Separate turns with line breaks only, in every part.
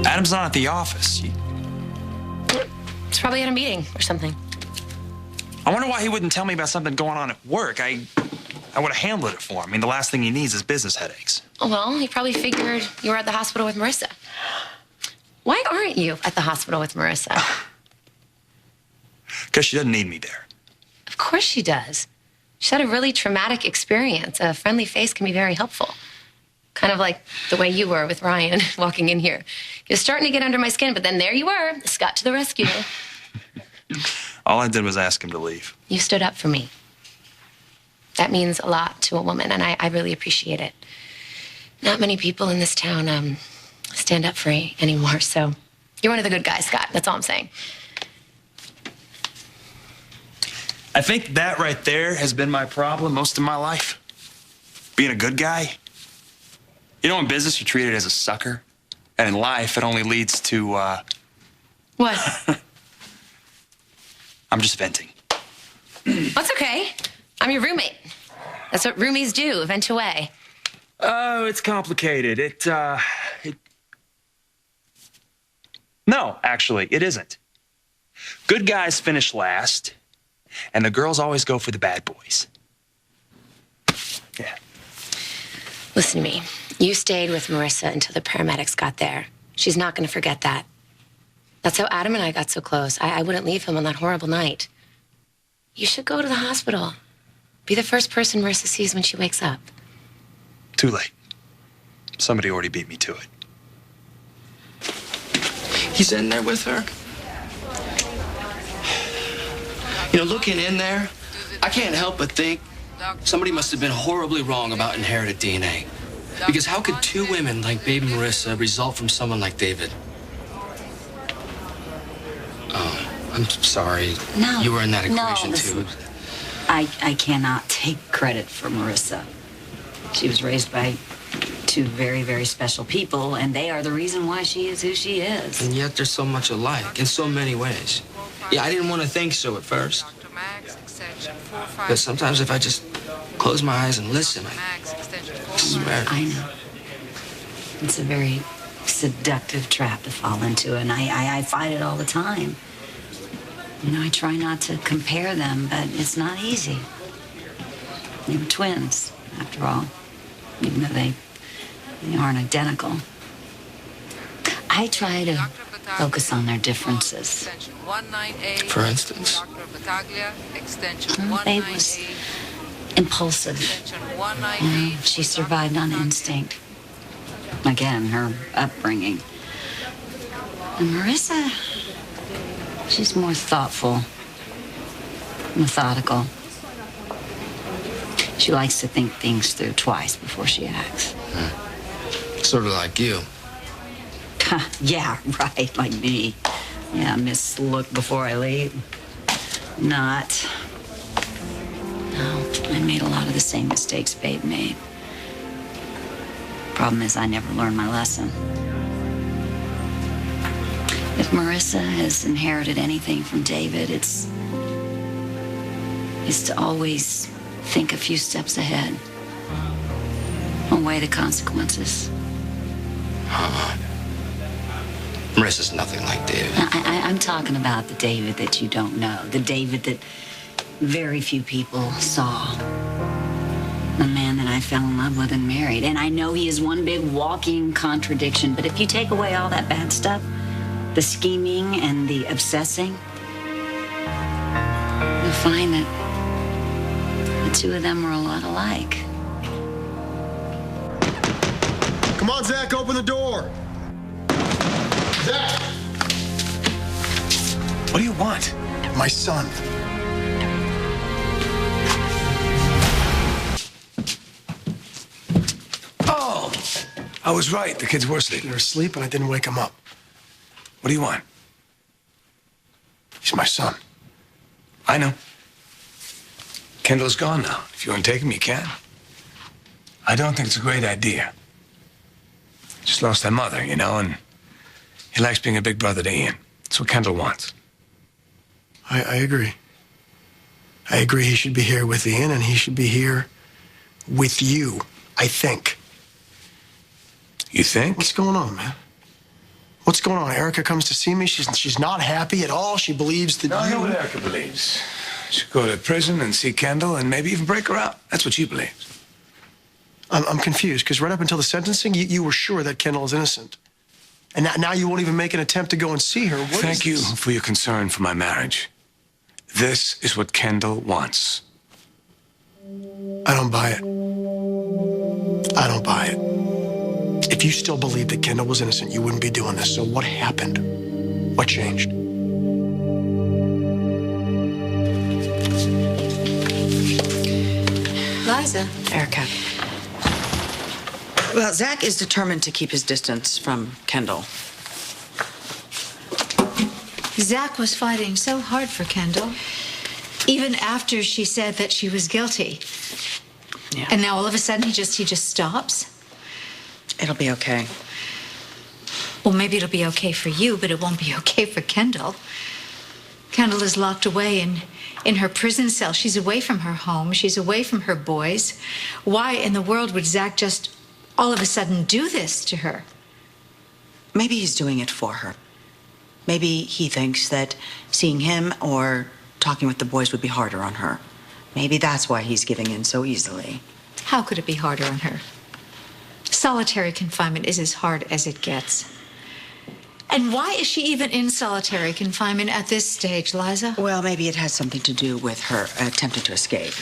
Adam's not at the office.
He's probably at a meeting or something.
I wonder why he wouldn't tell me about something going on at work. I would have handled it for him. I mean, the last thing he needs is business headaches.
Well, he probably figured you were at the hospital with Marissa. Why aren't you at the hospital with Marissa?
Because she doesn't need me there.
Of course she does. She's had a really traumatic experience. A friendly face can be very helpful. Kind of like the way you were with Ryan walking in here. You're starting to get under my skin, but then there you were, Scott to the rescue.
All I did was ask him to leave.
You stood up for me. That means a lot to a woman, and I really appreciate it. Not many people in this town stand up for me anymore, so you're one of the good guys, Scott. That's all I'm saying.
I think that right there has been my problem most of my life. Being a good guy. You know, in business, you're treated as a sucker. And in life, it only leads to,
What?
I'm just venting.
That's okay. I'm your roommate. That's what roomies do, vent away.
Oh, it's complicated. No, actually, it isn't. Good guys finish last, and the girls always go for the bad boys. Yeah.
Listen to me. You stayed with Marissa until the paramedics got there. She's not going to forget that. That's how Adam and I got so close. I wouldn't leave him on that horrible night. You should go to the hospital. Be the first person Marissa sees when she wakes up.
Too late. Somebody already beat me to it.
He's in there with her? You know, looking in there, I can't help but think somebody must have been horribly wrong about inherited DNA. Because how could two women like baby Marissa result from someone like David? Oh, I'm sorry.
No.
You were in that
No,
equation,
listen.
too.
I cannot take credit for Marissa. She was raised by two very, very special people, and they are the reason why she is who she is.
And yet they're so much alike in so many ways. Yeah, I didn't want to think so at first. But sometimes if I just close my eyes and listen, I swear.
I know. It's a very seductive trap to fall into, and I fight it all the time. You know, I try not to compare them, but it's not easy. They were twins, after all, even though they aren't identical. I try to focus on their differences.
For instance?
Well, Babe was impulsive. You know, she survived on instinct. Again, her upbringing. And Marissa, she's more thoughtful, methodical. She likes to think things through twice before she acts.
Sort of like you.
Yeah, right, like me. Yeah, miss look before I leave. Not. No, I made a lot of the same mistakes Babe made. Problem is, I never learned my lesson. If Marissa has inherited anything from David, it's to always think a few steps ahead. Don't weigh the consequences.
Marissa's nothing like David.
I'm talking about the David that you don't know. The David that very few people saw. The man that I fell in love with and married. And I know he is one big walking contradiction, but if you take away all that bad stuff, the scheming and the obsessing, you'll find that the two of them are a lot alike.
Come on, Zach, open the door. Zach!
What do you want?
My son.
Oh, I was right. The kids were sleeping.
They were asleep and I didn't wake him up.
What do you want?
He's my son.
I know. Kendall's gone now. If you want to take him, you can. I don't think it's a great idea. Just lost their mother, you know, and he likes being a big brother to Ian. That's what Kendall wants.
I agree. I agree he should be here with Ian and he should be here with you, I think.
You think?
What's going on, man? What's going on? Erica comes to see me. She's not happy at all. She believes that
I
you...
know what Erica believes. She'll go to prison and see Kendall and maybe even break her out. That's what she believes.
I'm confused, because right up until the sentencing, you were sure that Kendall is innocent. And now you won't even make an attempt to go and see her.
Thank you for your concern for my marriage. This is what Kendall wants.
I don't buy it. I don't buy it. If you still believe that Kendall was innocent, you wouldn't be doing this. So what happened? What changed?
Liza.
Erica. Well, Zach is determined to keep his distance from Kendall.
Zach was fighting so hard for Kendall, even after she said that she was guilty.
Yeah.
And now all of a sudden he just stops.
It'll be okay.
Well, maybe it'll be okay for you, but it won't be okay for Kendall. Kendall is locked away in her prison cell. She's away from her home. She's away from her boys. Why in the world would Zach just all of a sudden do this to her?
Maybe he's doing it for her. Maybe he thinks that seeing him or talking with the boys would be harder on her. Maybe that's why he's giving in so easily.
How could it be harder on her? Solitary confinement is as hard as it gets. And why is she even in solitary confinement at this stage, Liza?
Well, maybe it has something to do with her attempting to escape.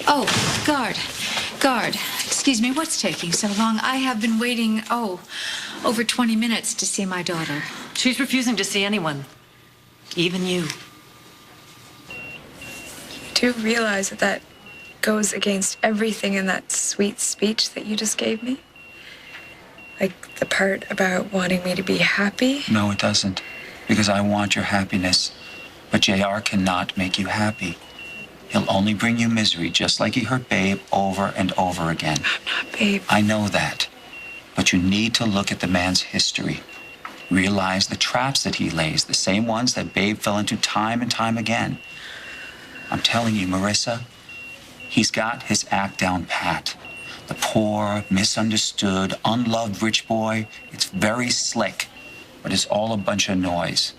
Oh, guard. Excuse me, what's taking so long? I have been waiting, over 20 minutes to see my daughter.
She's refusing to see anyone, even you.
You do realize that goes against everything in that sweet speech that you just gave me? Like the part about wanting me to be happy?
No, it doesn't. Because I want your happiness. But JR cannot make you happy. He'll only bring you misery, just like he hurt Babe over and over again.
I'm not Babe.
I know that. But you need to look at the man's history. Realize the traps that he lays, the same ones that Babe fell into time and time again. I'm telling you, Marissa, he's got his act down pat. The poor, misunderstood, unloved rich boy, it's very slick, but it's all a bunch of noise.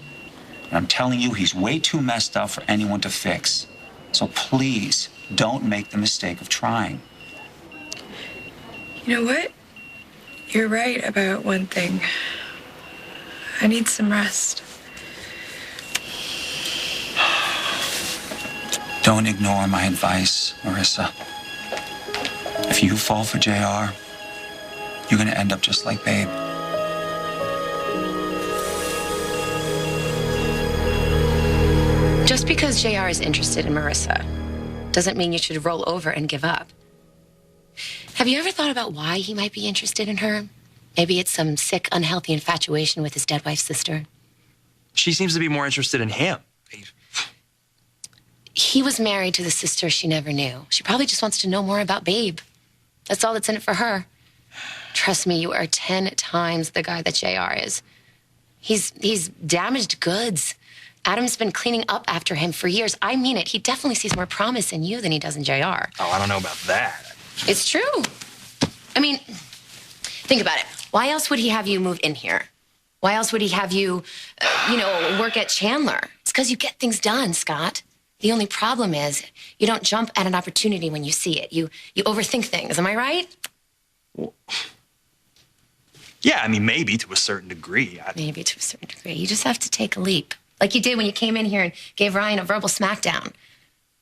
And I'm telling you, he's way too messed up for anyone to fix. So please, don't make the mistake of trying.
You know what? You're right about one thing. I need some rest.
Don't ignore my advice, Marissa. If you fall for JR, you're gonna end up just like Babe.
Just because JR is interested in Marissa doesn't mean you should roll over and give up. Have you ever thought about why he might be interested in her? Maybe it's some sick, unhealthy infatuation with his dead wife's sister.
She seems to be more interested in him.
He was married to the sister she never knew. She probably just wants to know more about Babe. That's all that's in it for her. Trust me, you are 10 times the guy that JR is. He's damaged goods. Adam's been cleaning up after him for years. I mean it. He definitely sees more promise in you than he does in JR.
Oh, I don't know about that.
It's true. I mean, think about it. Why else would he have you move in here? Why else would he have you, work at Chandler? It's because you get things done, Scott. The only problem is you don't jump at an opportunity when you see it. You overthink things. Am I right?
Yeah, I mean, maybe to a certain degree.
Maybe to a certain degree. You just have to take a leap. Like you did when you came in here and gave Ryan a verbal smackdown.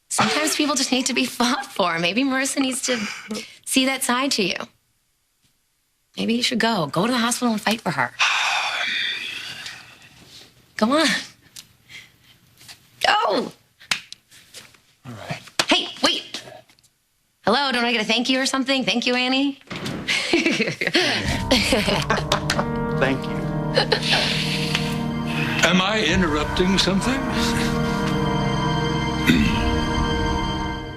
Sometimes people just need to be fought for. Maybe Marissa needs to see that side to you. Maybe you should go. Go to the hospital and fight for her. Come on. Go!
All right.
Hey, wait. Hello, don't I get a thank you or something? Thank you, Annie.
Thank you.
Am I interrupting something?